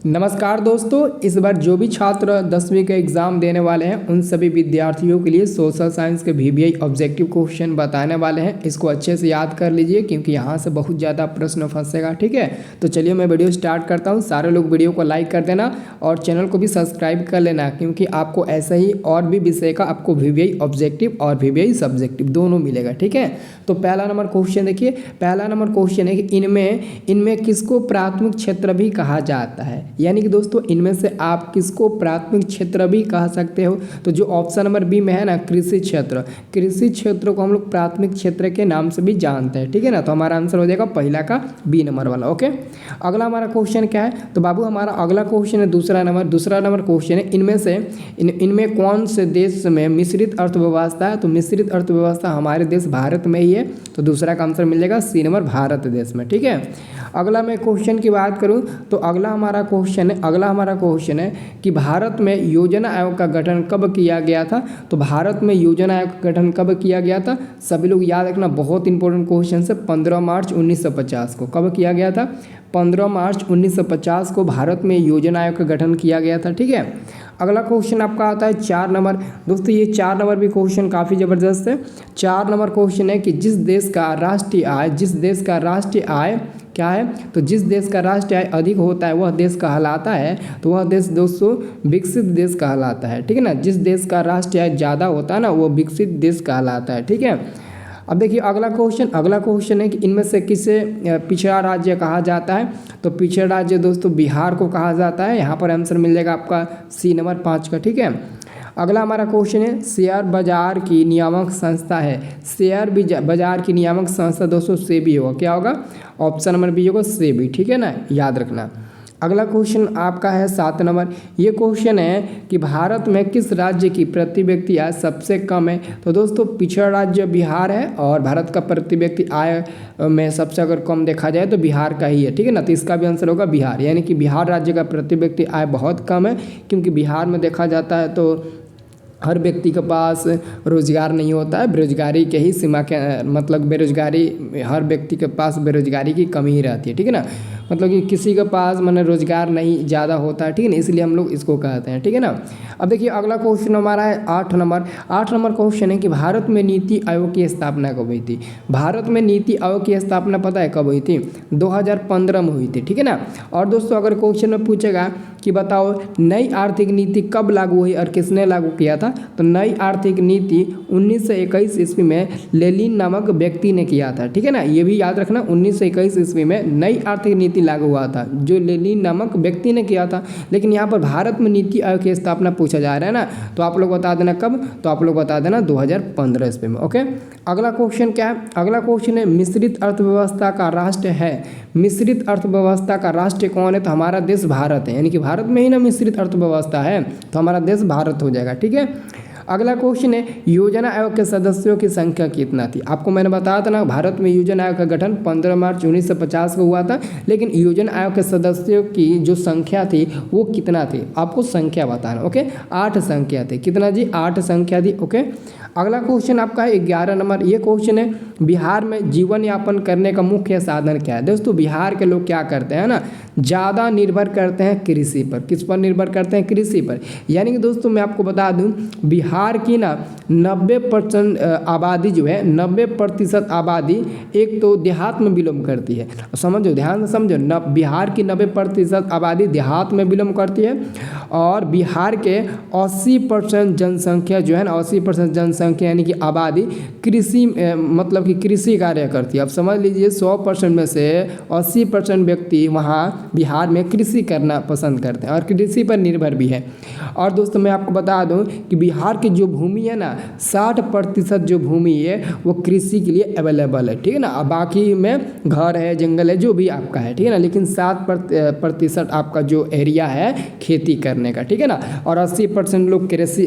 नमस्कार दोस्तों, इस बार जो भी छात्र 10वीं का एग्ज़ाम देने वाले हैं उन सभी विद्यार्थियों के लिए सोशल साइंस के वीवीआई ऑब्जेक्टिव क्वेश्चन बताने वाले हैं। इसको अच्छे से याद कर लीजिए क्योंकि यहाँ से बहुत ज़्यादा प्रश्न फंसेगा। ठीक है, तो चलिए मैं वीडियो स्टार्ट करता हूँ। सारे लोग वीडियो को लाइक कर देना और चैनल को भी सब्सक्राइब कर लेना क्योंकि आपको ऐसा ही और भी विषय का आपको वीवीआई ऑब्जेक्टिव और वीवीआई सब्जेक्टिव दोनों मिलेगा। ठीक है, तो पहला नंबर क्वेश्चन देखिए। पहला नंबर क्वेश्चन है कि इनमें किसको प्राथमिक क्षेत्र भी कहा जाता है। यानी कि दोस्तों इनमें से आप किसको प्राथमिक क्षेत्र भी कह सकते हो। तो जो ऑप्शन नंबर बी में है ना, कृषि क्षेत्र, कृषि क्षेत्र को हम लोग प्राथमिक क्षेत्र के नाम से भी जानते हैं। ठीक है ना, तो हमारा आंसर हो जाएगा पहला का बी नंबर वाला। ओके, अगला हमारा क्वेश्चन क्या है। तो बाबू हमारा अगला क्वेश्चन है दूसरा नंबर क्वेश्चन है, इनमें कौन से देश में मिश्रित अर्थव्यवस्था है। तो मिश्रित अर्थव्यवस्था हमारे देश भारत में ही है, तो दूसरा का आंसर मिल जाएगा सी नंबर भारत देश में। ठीक है, अगला मैं क्वेश्चन की बात करूं तो अगला हमारा क्वेश्चन है कि भारत में योजना आयोग का गठन कब किया गया था। तो भारत में योजना आयोग का गठन कब किया गया था, सभी लोग याद रखना, बहुत इंपॉर्टेंट क्वेश्चन है। 15 मार्च 1950 को कब किया गया था। 15 मार्च 1950 को भारत में योजना आयोग का गठन किया गया था। ठीक है, अगला क्वेश्चन आपका आता है 4 नंबर। दोस्तों ये 4 नंबर भी क्वेश्चन काफ़ी ज़बरदस्त है। 4 नंबर क्वेश्चन है कि जिस देश का राष्ट्रीय आय क्या है। तो जिस देश का राष्ट्रीय आय अधिक होता है वह देश कहलाता है, तो वह देश दोस्तों विकसित देश कहलाता है। ठीक है ना, जिस देश का राष्ट्रीय आय ज़्यादा होता है ना वो विकसित देश कहलाता है। ठीक है, अब देखिए अगला क्वेश्चन है कि इनमें से किसे पिछड़ा राज्य कहा जाता है। तो पिछड़ा राज्य दोस्तों बिहार को कहा जाता है। यहाँ पर आंसर मिल जाएगा आपका सी नंबर 5 का। ठीक है, अगला हमारा क्वेश्चन है शेयर बाजार की नियामक संस्था है। शेयर बाजार की नियामक संस्था दोस्तों सेबी होगा। क्या होगा, ऑप्शन नंबर बी होगा सेबी। ठीक है ना, याद रखना। अगला क्वेश्चन आपका है 7 नंबर। ये क्वेश्चन है कि भारत में किस राज्य की प्रति व्यक्ति आय सबसे कम है। तो दोस्तों पिछड़ा राज्य बिहार है और भारत का प्रति व्यक्ति आय में सबसे अगर कम देखा जाए तो बिहार का ही है। ठीक है ना, तो इसका भी आंसर होगा बिहार। यानी कि बिहार राज्य का प्रति व्यक्ति आय बहुत कम है क्योंकि बिहार में देखा जाता है तो हर व्यक्ति के पास रोजगार नहीं होता है, बेरोजगारी के ही सीमा के मतलब बेरोजगारी, हर व्यक्ति के पास बेरोजगारी की कमी ही रहती है। ठीक है ना, मतलब कि किसी के पास माने रोजगार नहीं ज़्यादा होता है। ठीक है ना, इसलिए हम लोग इसको कहते हैं। ठीक है ना, अब देखिए अगला क्वेश्चन हमारा है 8 नंबर क्वेश्चन है कि भारत में नीति आयोग की स्थापना कब हुई थी। भारत में नीति आयोग की स्थापना पता है कब हुई थी, 2015 में हुई थी। ठीक है ना, और दोस्तों अगर क्वेश्चन में पूछेगा कि बताओ नई आर्थिक नीति कब लागू हुई और किसने लागू किया था। तो नई आर्थिक नीति 1921 ईस्वी में लेनिन नामक व्यक्ति ने किया था। ठीक है ना, ये भी याद रखना, 1921 ईस्वी में नई आर्थिक नीति लागू हुआ था जो लेनिन नामक व्यक्ति ने किया था। लेकिन यहाँ पर भारत में नीति आयोग की स्थापना पूछा जा रहा है ना, तो आप लोग बता देना कब। तो आप लोग बता देना 2015 ईस्वी में। ओके, अगला क्वेश्चन क्या है। अगला क्वेश्चन है मिश्रित अर्थव्यवस्था का राष्ट्र है। मिश्रित अर्थव्यवस्था का राष्ट्र कौन है। तो हमारा देश भारत है, यानी कि भारत में ही ना मिश्रित अर्थव्यवस्था है, तो हमारा देश भारत हो जाएगा। ठीक है, अगला क्वेश्चन है योजना आयोग के सदस्यों की संख्या कितना थी। आपको मैंने बताया था ना, भारत में योजना आयोग का गठन 15 मार्च 1950 को हुआ था, लेकिन योजना आयोग के सदस्यों की जो संख्या थी वो कितना थी, आपको संख्या बताना। ओके, 8 संख्या थी। कितना जी, 8 संख्या थी। ओके, अगला क्वेश्चन आपका है 11 नंबर। ये क्वेश्चन है बिहार में जीवन यापन करने का मुख्य साधन क्या है। दोस्तों बिहार के लोग क्या करते हैं ना, ज़्यादा निर्भर करते हैं कृषि पर। किस पर निर्भर करते हैं, कृषि पर। यानी कि दोस्तों मैं आपको बता दूं बिहार की ना 90% आबादी जो है, 90% आबादी एक तो देहात में बिलोंग करती है। समझो, ध्यान से समझो, बिहार की 90% आबादी देहात में बिलोंग करती है और बिहार के 80% जनसंख्या जो है ना, 80% जनसंख्या यानी कि आबादी कृषि मतलब कि कृषि कार्य करती है। अब समझ लीजिए 100% में से 80% व्यक्ति वहाँ बिहार में कृषि करना पसंद करते हैं और कृषि पर निर्भर भी है। और दोस्तों मैं आपको बता दूं कि बिहार की जो भूमि है ना, 60% जो भूमि है वो कृषि के लिए अवेलेबल है। ठीक है ना, अब बाकी में घर है, जंगल है, जो भी आपका है। ठीक है ना, लेकिन 7% आपका जो एरिया है खेती करने का। ठीक है ना, और 80% लोग कृषि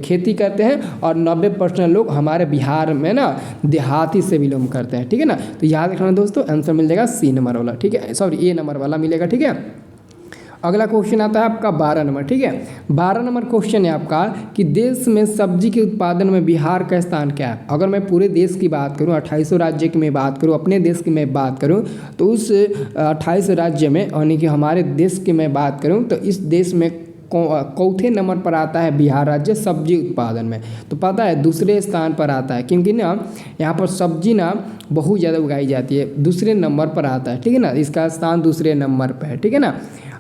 खेती करते हैं और 90% लोग हमारे बिहार में ना देहाती से बिलोंग करते हैं। ठीक है ना, तो याद रखना दोस्तों, आंसर मिल जाएगा सी नंबर वाला। ठीक है, सॉरी ए नंबर वाला मिलेगा। ठीक है, अगला क्वेश्चन आता है आपका 12 नंबर, ठीक है। 12 नंबर क्वेश्चन है आपका कि देश में सब्जी के उत्पादन में बिहार का स्थान क्या है। अगर मैं पूरे देश की बात करूं, 28 राज्य की मैं बात करूं, अपने देश की मैं बात करूं, तो उस 28 राज्य में यानी कि हमारे देश की मैं बात करूं तो इस देश में चौथे नंबर पर आता है बिहार राज्य सब्जी उत्पादन में। तो पता है दूसरे स्थान पर आता है, क्योंकि ना यहाँ पर सब्जी ना बहुत ज़्यादा उगाई जाती है, दूसरे नंबर पर आता है, ठीक है ना। इसका स्थान दूसरे नंबर पर है, ठीक है ना।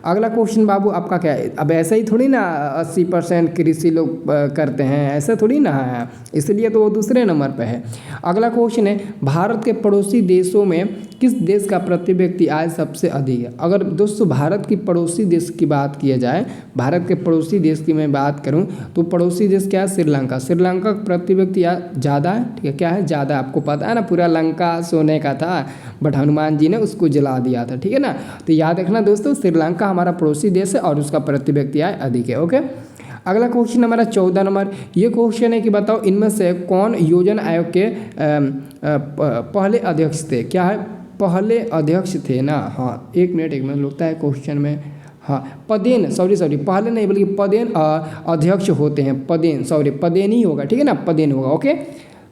अगला क्वेश्चन बाबू आपका क्या है। अब ऐसा ही थोड़ी ना 80% कृषि लोग करते हैं, ऐसा थोड़ी ना है, इसलिए तो वो दूसरे नंबर पे है। अगला क्वेश्चन है भारत के पड़ोसी देशों में किस देश का प्रति व्यक्ति आय सबसे अधिक है। अगर दोस्तों भारत की पड़ोसी देश की बात किया जाए, भारत के पड़ोसी देश की मैं बात करूं तो पड़ोसी देश क्या है, श्रीलंका। श्रीलंका का प्रति व्यक्ति आय ज़्यादा है, ठीक है, क्या है, ज़्यादा। आपको पता है ना पूरा लंका सोने का था, बट हनुमान जी ने उसको जला दिया था, ठीक है ना। तो याद रखना दोस्तों, श्रीलंका हमारा पड़ोसी देश है और उसका प्रति व्यक्ति आय अधिक है। ओके, अगला क्वेश्चन हमारा 14 नंबर। ये क्वेश्चन है कि बताओ इनमें से कौन योजना आयोग के पहले अध्यक्ष थे। क्या है, पहले अध्यक्ष थे ना। हाँ, एक मिनट लगता है क्वेश्चन में, हाँ पदेन, सॉरी पहले नहीं बल्कि पदेन अध्यक्ष होते हैं, पदेन, सॉरी पदेन ही होगा, ठीक है ना, पदेन होगा। ओके,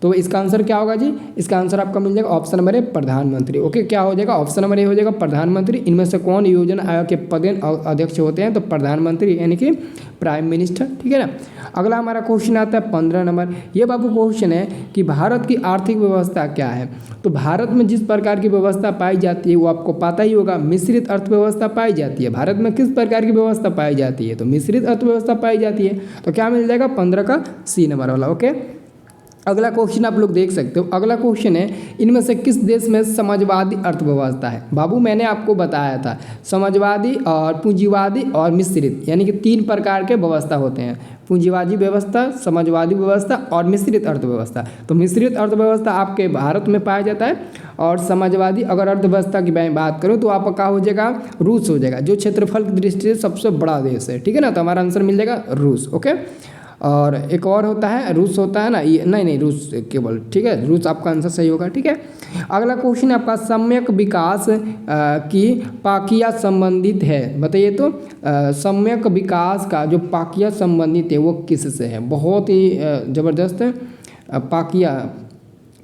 तो इसका आंसर क्या होगा जी, इसका आंसर आपका मिल जाएगा ऑप्शन नंबर ए प्रधानमंत्री। ओके, क्या हो जाएगा, ऑप्शन नंबर ए हो जाएगा प्रधानमंत्री। इनमें से कौन योजना आयोग के पदेन अध्यक्ष होते हैं, तो प्रधानमंत्री यानी कि प्राइम मिनिस्टर, ठीक है ना। अगला हमारा क्वेश्चन आता है 15 नंबर। ये बाबू क्वेश्चन है कि भारत की आर्थिक व्यवस्था क्या है। तो भारत में जिस प्रकार की व्यवस्था पाई जाती है वो आपको पता ही होगा, मिश्रित अर्थव्यवस्था पाई जाती है। भारत में किस प्रकार की व्यवस्था पाई जाती है, तो मिश्रित अर्थव्यवस्था पाई जाती है। तो क्या मिल जाएगा 15 का सी नंबर वाला। ओके, अगला क्वेश्चन आप लोग देख सकते हो। अगला क्वेश्चन है इनमें से किस देश में समाजवादी अर्थव्यवस्था है। बाबू मैंने आपको बताया था समाजवादी और पूंजीवादी और मिश्रित, यानी कि 3 प्रकार के व्यवस्था होते हैं, पूंजीवादी व्यवस्था, समाजवादी व्यवस्था और मिश्रित अर्थव्यवस्था। तो मिश्रित अर्थव्यवस्था आपके भारत में पाया जाता है, और समाजवादी अगर अर्थव्यवस्था की मैं बात करूँ तो आपका क्या हो जाएगा, रूस हो जाएगा, जो क्षेत्रफल की दृष्टि से सबसे बड़ा देश है, ठीक है ना। तो हमारा आंसर मिल जाएगा रूस। ओके, और एक और होता है रूस होता है ना, ये नहीं रूस केवल, ठीक है, रूस आपका आंसर सही होगा, ठीक है। अगला क्वेश्चन आपका सम्यक विकास की पाकिया संबंधित है। बताइए तो सम्यक विकास का जो पाकिया संबंधित है वो किससे है। बहुत ही ज़बरदस्त है पाकिया।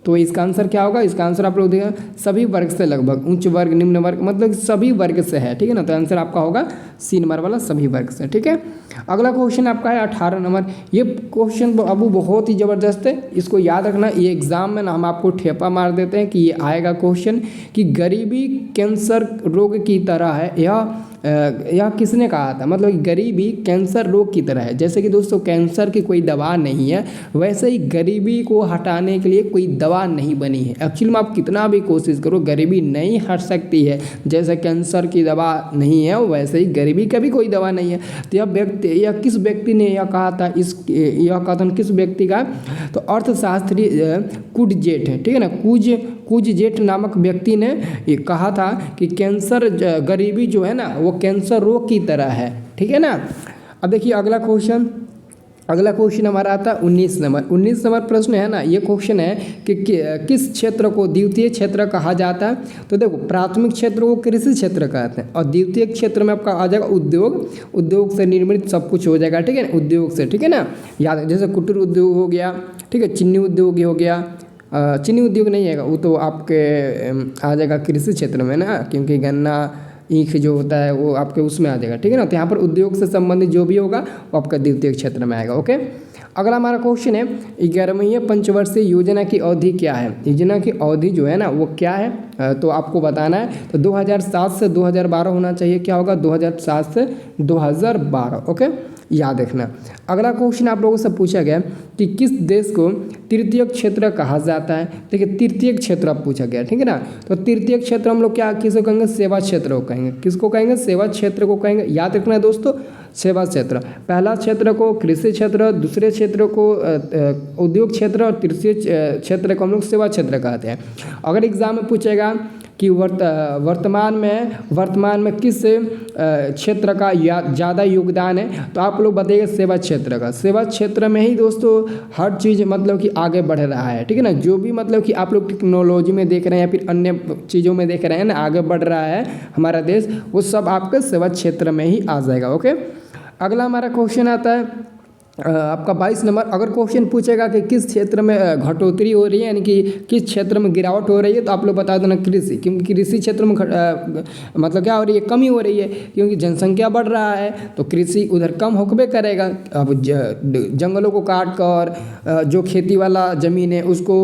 तो इसका आंसर क्या होगा, इसका आंसर आप लोग देखिए सभी वर्ग से, लगभग उच्च वर्ग निम्न वर्ग, मतलब सभी वर्ग से है, ठीक है ना। तो आंसर आपका होगा सी नंबर वाला, सभी वर्ग से, ठीक है। अगला क्वेश्चन आपका है 18 नंबर। ये क्वेश्चन अबू बहुत ही ज़बरदस्त है, इसको याद रखना। ये एग्जाम में ना हम आपको ठेपा मार देते हैं कि ये आएगा क्वेश्चन कि गरीबी कैंसर रोग की तरह है, यह किसने कहा था। मतलब गरीबी कैंसर रोग की तरह है। जैसे कि दोस्तों कैंसर की कोई दवा नहीं है, वैसे ही गरीबी को हटाने के लिए कोई दवा नहीं बनी है। एक्चुअली में आप कितना भी कोशिश करो गरीबी नहीं हट सकती है। जैसे कैंसर की दवा नहीं है वैसे ही गरीबी का भी कोई दवा नहीं है। तो यह किस व्यक्ति ने यह कहा था, यह कथन किस व्यक्ति का, तो अर्थशास्त्री कुडजेट है, ठीक है ना। कुडजेट नामक व्यक्ति ने ये कहा था कि कैंसर गरीबी जो है ना वो कैंसर रोग की तरह है, ठीक है ना। अब देखिए अगला क्वेश्चन हमारा आता है 19 नंबर। 19 नंबर प्रश्न है ना, ये क्वेश्चन है कि किस क्षेत्र को द्वितीय क्षेत्र कहा जाता है। तो देखो प्राथमिक क्षेत्र को कृषि क्षेत्र कहते हैं, और द्वितीय क्षेत्र में आपका आ जाएगा उद्योग से निर्मित सब कुछ हो जाएगा, ठीक है ना, उद्योग से, ठीक है ना। याद जैसे कुटीर उद्योग हो गया, ठीक है, चीनी उद्योग हो गया, चीनी उद्योग नहीं आएगा वो तो आपके आ जाएगा कृषि क्षेत्र में ना, क्योंकि गन्ना ईख जो होता है वो आपके उसमें आ जाएगा, ठीक है ना। तो यहाँ पर उद्योग से संबंधित जो भी होगा वो आपका द्वितीय क्षेत्र में आएगा। ओके, अगला हमारा क्वेश्चन है 11वीं पंचवर्षीय योजना की अवधि क्या है। योजना की अवधि जो है ना वो क्या है, तो आपको बताना है। तो 2007 से 2012 होना चाहिए। क्या होगा, 2007 से 2012। ओके, याद रखना। अगला क्वेश्चन आप लोगों से पूछा गया कि किस देश को तृतीय क्षेत्र कहा जाता है। देखिए तृतीय क्षेत्र आप पूछा गया, ठीक है ना। तो तृतीय क्षेत्र हम लोग क्या किसको कहेंगे, सेवा क्षेत्र को कहेंगे। किसको कहेंगे, सेवा क्षेत्र को कहेंगे। याद रखना है दोस्तों, सेवा क्षेत्र। पहला क्षेत्र को कृषि क्षेत्र, दूसरे क्षेत्र को उद्योग क्षेत्र, और तृतीय क्षेत्र को हम लोग सेवा क्षेत्र कहते हैं। अगर एग्जाम में पूछेगा कि वर्तमान में किस क्षेत्र का ज़्यादा योगदान है, तो आप लोग बताइए सेवा क्षेत्र का। सेवा क्षेत्र में ही दोस्तों हर चीज़ मतलब कि आगे बढ़ रहा है, ठीक है ना। जो भी मतलब कि आप लोग टेक्नोलॉजी में देख रहे हैं या फिर अन्य चीज़ों में देख रहे हैं ना, आगे बढ़ रहा है हमारा देश, वो सब आपके सेवा क्षेत्र में ही आ जाएगा। ओके, अगला हमारा क्वेश्चन आता है आपका 22 नंबर। अगर क्वेश्चन पूछेगा कि किस क्षेत्र में घटोतरी हो रही है, यानी कि किस क्षेत्र में गिरावट हो रही है, तो आप लोग बता देना कृषि, क्योंकि कृषि क्षेत्र में मतलब क्या हो रही है, कमी हो रही है, क्योंकि जनसंख्या बढ़ रहा है तो कृषि उधर कम होकबे करेगा। अब जंगलों को काट कर जो खेती वाला ज़मीन है उसको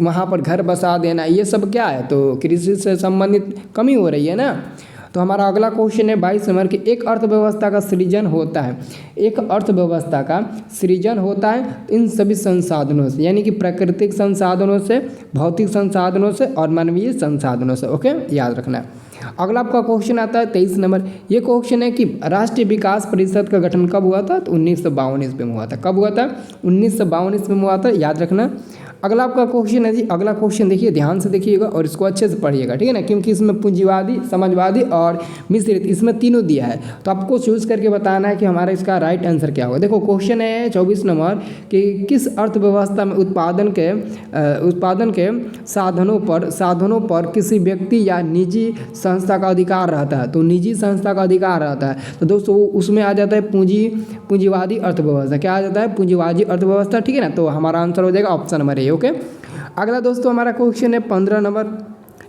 वहाँ पर घर बसा देना, ये सब क्या है, तो कृषि से संबंधित कमी हो रही है ना। तो हमारा अगला क्वेश्चन है 22 नंबर कि एक अर्थव्यवस्था का सृजन होता है, एक अर्थव्यवस्था का सृजन होता है इन सभी संसाधनों से, यानी कि प्राकृतिक संसाधनों से, भौतिक संसाधनों से और मानवीय संसाधनों से। ओके, याद रखना है। अगला आपका क्वेश्चन आता है 23 नंबर। ये क्वेश्चन है कि राष्ट्रीय विकास परिषद का गठन कब हुआ था, तो 1952 ईस्वी में हुआ था। कब हुआ था, 1952 ईस्वी में हुआ था, याद रखना। अगला आपका क्वेश्चन है जी, अगला क्वेश्चन देखिए, ध्यान से देखिएगा और इसको अच्छे से पढ़िएगा, ठीक है ना, क्योंकि इसमें पूंजीवादी, समाजवादी और मिश्रित, इसमें तीनों दिया है, तो आपको चूज़ करके बताना है कि हमारा इसका राइट आंसर क्या होगा। देखो क्वेश्चन है 24 नंबर कि किस अर्थव्यवस्था में उत्पादन के साधनों पर किसी व्यक्ति या निजी संस्था का अधिकार रहता है, तो निजी संस्था का अधिकार रहता है, तो दोस्तों उसमें आ जाता है पूंजीवादी अर्थव्यवस्था। क्या आ जाता है, पूंजीवादी अर्थव्यवस्था, ठीक है ना। तो हमारा आंसर हो जाएगा ऑप्शन नंबर ए। ओके, अगला दोस्तों हमारा क्वेश्चन है 15 नंबर।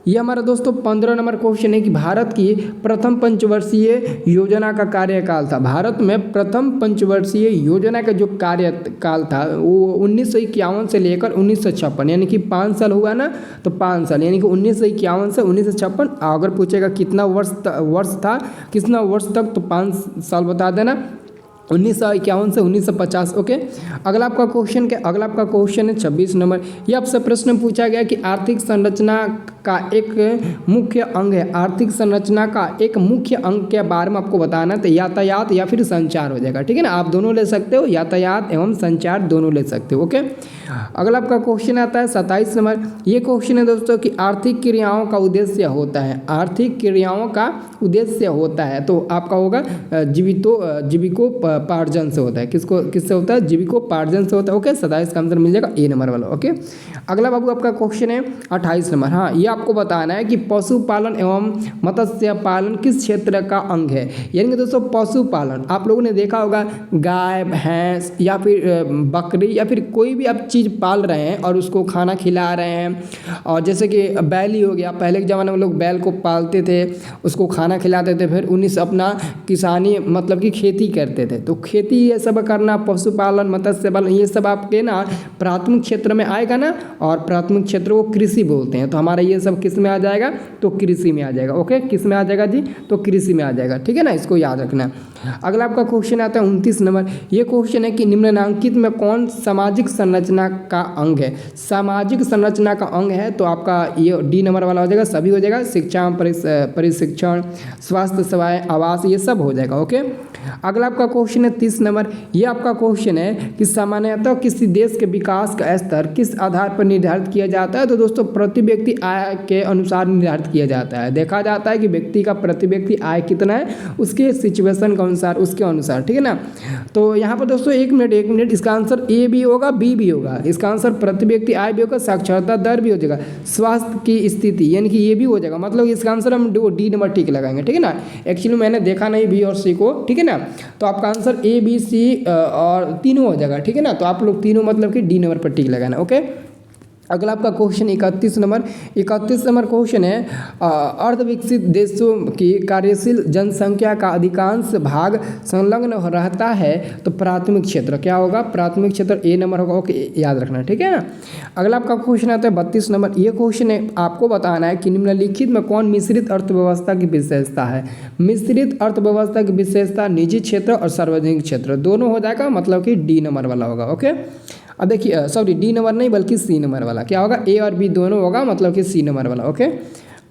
ये हमारा दोस्तों 15 नंबर क्वेश्चन है कि भारत की प्रथम पंचवर्षीय योजना का कार्यकाल था। भारत में प्रथम पंचवर्षीय योजना का जो कार्यकाल था वो 1951 से लेकर 1956, यानी कि 5 साल हुआ ना, तो 5 साल, यानी कि 1951 से 1956। अगर पूछेगा कितना वर्ष था, कितना वर्ष तक, तो 5 साल बता देना, 1951 से 1950। ओके, अगला आपका क्वेश्चन है 26 नंबर। ये आपसे प्रश्न पूछा गया कि आर्थिक संरचना का एक मुख्य अंग है, आर्थिक संरचना का एक मुख्य अंग के बारे में आपको बताना है, तो यातायात या फिर संचार हो जाएगा, ठीक है ना। आप दोनों ले सकते हो, यातायात एवं संचार दोनों ले सकते हो। ओके, अगला आपका क्वेश्चन आता है 27 नंबर। ये क्वेश्चन है दोस्तों कि आर्थिक क्रियाओं का उद्देश्य होता है, आर्थिक क्रियाओं का उद्देश्य होता है, तो आपका होगा जीविकोपार्जन से होता है। किससे होता है, जीविकोपार्जन से होता है। ओके, 27 का आंसर मिल जाएगा ए नंबर वाला। ओके, अगला बाबू आपका क्वेश्चन है 28 नंबर। हाँ, ये आपको बताना है कि पशुपालन एवं मत्स्य पालन किस क्षेत्र का अंग है। यानी कि दोस्तों पशुपालन आप लोगों ने देखा होगा, गाय, भैंस या फिर बकरी या फिर कोई भी आप चीज़ पाल रहे हैं और उसको खाना खिला रहे हैं, और जैसे कि बैल ही हो गया, पहले के ज़माने में लोग बैल को पालते थे, उसको खाना खिलाते थे, फिर उन्हीं अपना किसानी मतलब कि खेती करते थे। तो खेती ये सब करना, पशुपालन, मत्स्य पालन, ये सब आपके ना प्राथमिक क्षेत्र में आएगा ना, और प्राथमिक क्षेत्र को कृषि बोलते हैं, तो हमारा ये सब किस में आ जाएगा, तो कृषि में आ जाएगा। ओके, किस में आ जाएगा जी, तो कृषि में आ जाएगा, ठीक है ना, इसको याद रखना। अगला आपका क्वेश्चन आता है 29 नंबर। ये क्वेश्चन है कि निम्नलिखित में कौन सामाजिक संरचना का अंग है। सामाजिक संरचना का अंग है तो आपका ये डी नंबर वाला हो जाएगा, सभी हो जाएगा, शिक्षा, परिशिक्षण, स्वास्थ्य सेवाएं, आवास, ये सब हो जाएगा। ओके, अगला आपका क्वेश्चन है 30 नंबर। ये आपका क्वेश्चन है कि सामान्यतः किसी देश के विकास का स्तर किस आधार पर निर्धारित किया जाता है, तो दोस्तों प्रति व्यक्ति आय के अनुसार निर्धारित किया जाता है। देखा जाता है कि व्यक्ति का प्रति व्यक्ति आय कितना है, उसके सिचुएशन के अनुसार, उसके अनुसार, ठीक है ना। तो यहाँ पर दोस्तों एक मिनट, इसका आंसर ए भी होगा, बी भी होगा। इसका आंसर प्रति व्यक्ति आय भी होगा, साक्षरता दर भी हो जाएगा, स्वास्थ्य की स्थिति, यानी कि ये भी हो जाएगा। मतलब इसका आंसर हम डी नंबर ठीक लगाएंगे, ठीक है ना। एक्चुअली मैंने देखा नहीं बी और सी को, ठीक है ना, तो आपका आंसर ए, बी, सी और तीनों हो जाएगा, ठीक है ना। तो आप लोग तीनों मतलब कि डी नंबर पर टिक लगाना। ओके, अगला आपका क्वेश्चन 31 नंबर। 31 नंबर क्वेश्चन है अर्धविकसित देशों की कार्यशील जनसंख्या का अधिकांश भाग संलग्न रहता है, तो प्राथमिक क्षेत्र क्या होगा, प्राथमिक क्षेत्र ए नंबर होगा। ओके, याद रखना, ठीक है ना। अगला आपका क्वेश्चन आता है 32 नंबर। ये क्वेश्चन है आपको बताना है कि निम्नलिखित में कौन मिश्रित अर्थव्यवस्था की विशेषता है। मिश्रित अर्थव्यवस्था की विशेषता निजी क्षेत्र और सार्वजनिक क्षेत्र दोनों हो जाएगा, मतलब कि डी नंबर वाला होगा। ओके, अब देखिए, सॉरी डी नंबर नहीं बल्कि सी नंबर वाला क्या होगा, ए और बी दोनों होगा, मतलब कि सी नंबर वाला। ओके,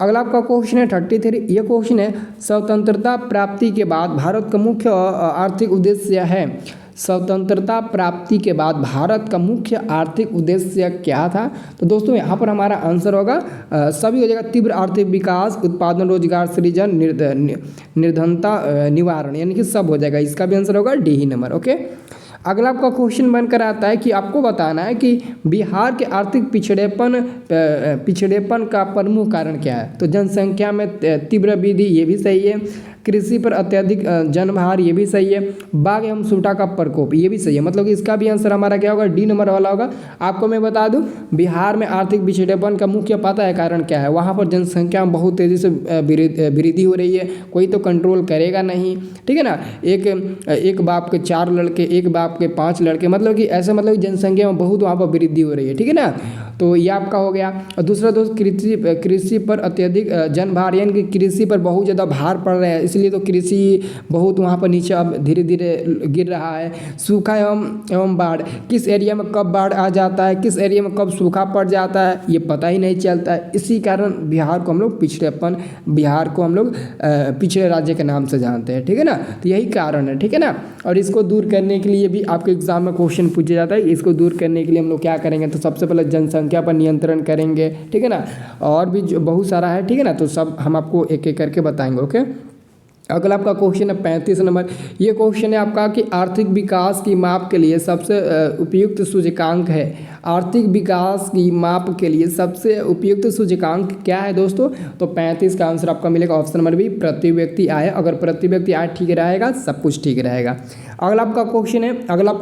अगला आपका क्वेश्चन है 33। ये क्वेश्चन है स्वतंत्रता प्राप्ति के बाद भारत का मुख्य आर्थिक उद्देश्य है। स्वतंत्रता प्राप्ति के बाद भारत का मुख्य आर्थिक उद्देश्य क्या था? तो दोस्तों यहाँ पर हमारा आंसर होगा सभी हो जाएगा तीव्र आर्थिक विकास, उत्पादन, रोजगार सृजन, निर्धनता निवारण, यानी कि सब हो जाएगा। इसका भी आंसर होगा डी ही नंबर। ओके, अगला आपका क्वेश्चन बनकर आता है कि आपको बताना है कि बिहार के आर्थिक पिछड़ेपन का प्रमुख कारण क्या है? तो जनसंख्या में तीव्र वृद्धि, ये भी सही है। कृषि पर अत्यधिक जनभार, ये भी सही है। बाघ एवं सुटा का प्रकोप, ये भी सही है। मतलब कि इसका भी आंसर हमारा क्या होगा? डी नंबर वाला होगा। आपको मैं बता दूं, बिहार में आर्थिक पिछड़ेपन का मुख्य पता है कारण क्या है? वहाँ पर जनसंख्या में बहुत तेज़ी से वृद्धि हो रही है, कोई तो कंट्रोल करेगा नहीं, ठीक है ना। एक बाप के 4 लड़के, एक बाप के 5 लड़के, मतलब कि ऐसा, मतलब कि जनसंख्या में बहुत वहाँ पर वृद्धि हो रही है, ठीक है ना। तो ये आपका हो गया। और दूसरा दोस्त, कृषि पर अत्यधिक जनभार, यानी कि कृषि पर बहुत ज़्यादा भार पड़ रहा है, इसलिए तो कृषि बहुत वहाँ पर नीचे अब धीरे धीरे गिर रहा है। सूखा एवं बाढ़, किस एरिया में कब बाढ़ आ जाता है, किस एरिया में कब सूखा पड़ जाता है, ये पता ही नहीं चलता है। इसी कारण बिहार को हम लोग पिछड़े राज्य के नाम से जानते हैं, ठीक है ना। तो यही कारण है, ठीक है ना। और इसको दूर करने के लिए भी आपके एग्जाम में क्वेश्चन पूछा जाता है। इसको दूर करने के लिए हम लोग क्या करेंगे? तो सबसे पहले जनसंख्या पर नियंत्रण करेंगे, ठीक है ना। और भी जो बहुत सारा है, ठीक है ना। तो सब हम आपको एक एक करके बताएंगे। ओके, अगला आपका क्वेश्चन है 35 नंबर। ये क्वेश्चन है आपका कि आर्थिक विकास की माप के लिए सबसे उपयुक्त सूचकांक है। आर्थिक विकास की माप के लिए सबसे उपयुक्त सूचकांक क्या है दोस्तों? तो 35 का आंसर आपका मिलेगा ऑप्शन नंबर बी, प्रति व्यक्ति आय। अगर प्रति व्यक्ति आय ठीक रहेगा, सब कुछ ठीक रहेगा। अगला आपका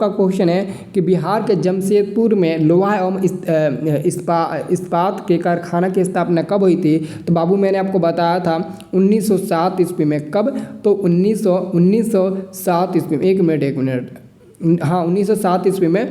क्वेश्चन है कि बिहार के जमशेदपुर में लोहा एवं इस्पात के कारखाना की स्थापना कब हुई थी? तो बाबू मैंने आपको बताया था 1907 ईस्वी में। कब? तो 1907 ईस्वी में। एक मिनट, हाँ, 1907 ईस्वी में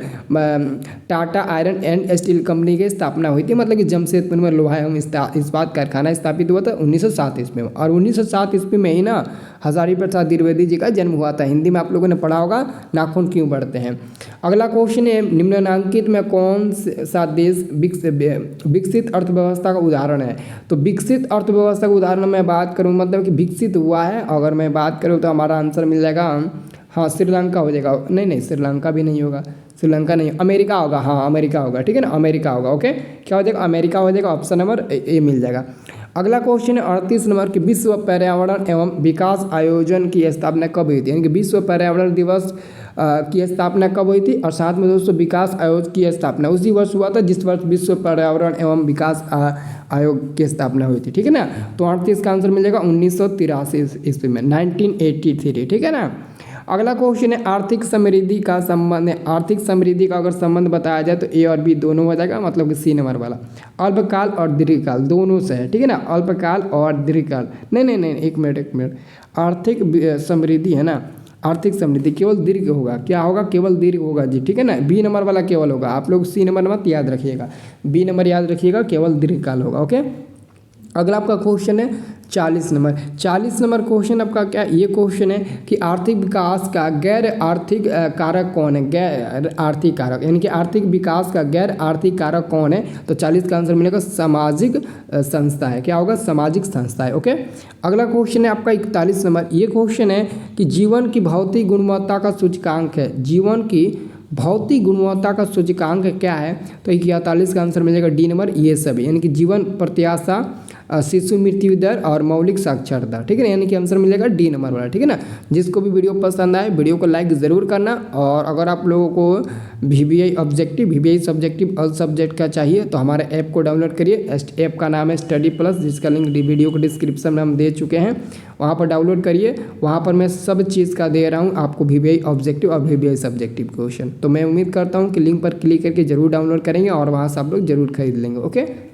Tata iron and steel company की स्थापना हुई थी। मतलब कि जमशेदपुर में लोहा एवं इस्पात कारखाना स्थापित हुआ था 1907 ईस्वी में। और 1907 ईस्वी में ही ना हजारी प्रसाद द्विवेदी जी का जन्म हुआ था। हिंदी में आप लोगों ने पढ़ा होगा, नाखून क्यों बढ़ते हैं। अगला क्वेश्चन है, निम्नलिखित में कौन सा देश विकसित अर्थव्यवस्था का उदाहरण है? तो विकसित अर्थव्यवस्था का उदाहरण मैं बात करूँ, मतलब कि विकसित हुआ है, अगर मैं बात करूँ तो हमारा आंसर मिल जाएगा, हाँ, श्रीलंका हो जाएगा। नहीं, श्रीलंका भी नहीं होगा, श्रीलंका नहीं, अमेरिका होगा। हाँ, अमेरिका होगा, ठीक है ना, अमेरिका होगा। ओके, क्या हो जाएगा? अमेरिका हो जाएगा। ऑप्शन नंबर ए मिल जाएगा। अगला क्वेश्चन है 38 नंबर की विश्व पर्यावरण एवं विकास आयोजन की स्थापना कब हुई थी? यानी कि विश्व पर्यावरण दिवस की स्थापना कब हुई थी? और साथ में दोस्तों विकास आयोग की स्थापना उसी वर्ष हुआ था जिस वर्ष विश्व पर्यावरण एवं विकास आयोग की स्थापना हुई थी, ठीक है ना। तो 38 का आंसर मिल जाएगा 1983 ईस्वी में, 1983, ठीक है ना। अगला क्वेश्चन है आर्थिक समृद्धि का संबंध है। आर्थिक समृद्धि का अगर संबंध बताया जाए तो ए और बी दोनों हो जाएगा, मतलब कि सी नंबर वाला। अल्पकाल और दीर्घकाल दोनों से है, ठीक है ना। अल्पकाल और दीर्घकाल, नहीं, एक मिनट। आर्थिक समृद्धि है ना, आर्थिक समृद्धि केवल दीर्घ होगा। क्या होगा? केवल दीर्घ होगा जी, ठीक है ना। बी नंबर वाला केवल होगा। आप लोग सी नंबर मत याद रखिएगा, बी नंबर याद रखिएगा, केवल दीर्घकाल होगा। ओके, अगला आपका क्वेश्चन है 40 नंबर। 40 नंबर क्वेश्चन आपका क्या? ये क्वेश्चन है कि आर्थिक विकास का गैर आर्थिक कारक कौन है? गैर आर्थिक कारक, यानी कि आर्थिक विकास का गैर आर्थिक कारक कौन है? तो 40 का आंसर मिलेगा सामाजिक संस्था है। क्या होगा? सामाजिक संस्था है। ओके, अगला क्वेश्चन है आपका 41 नंबर। ये क्वेश्चन है कि जीवन की भौतिक गुणवत्ता का सूचकांक है। जीवन की भौतिक गुणवत्ता का सूचकांक क्या है? तो 41 का आंसर मिलेगा डी नंबर, ये सभी, यानी कि जीवन प्रत्याशा, शिशु मृत्यु दर और मौलिक साक्षरता, ठीक है ना। यानी कि आंसर मिलेगा डी नंबर वाला, ठीक है ना। जिसको भी वीडियो पसंद आए वीडियो को लाइक ज़रूर करना। और अगर आप लोगों को VBI सब्जेक्टिव ऑल सब्जेक्ट का चाहिए तो हमारे ऐप को डाउनलोड करिए। ऐप का नाम है स्टडी प्लस, जिसका लिंक वीडियो को डिस्क्रिप्शन में हम दे चुके हैं, वहाँ पर डाउनलोड करिए। वहाँ पर मैं सब चीज़ का दे रहा हूँ आपको, VBI ऑब्जेक्टिव और VBI सब्जेक्टिव क्वेश्चन। तो मैं उम्मीद करता हूँ कि लिंक पर क्लिक करके जरूर डाउनलोड करेंगे और वहाँ से आप लोग जरूर खरीद लेंगे। ओके।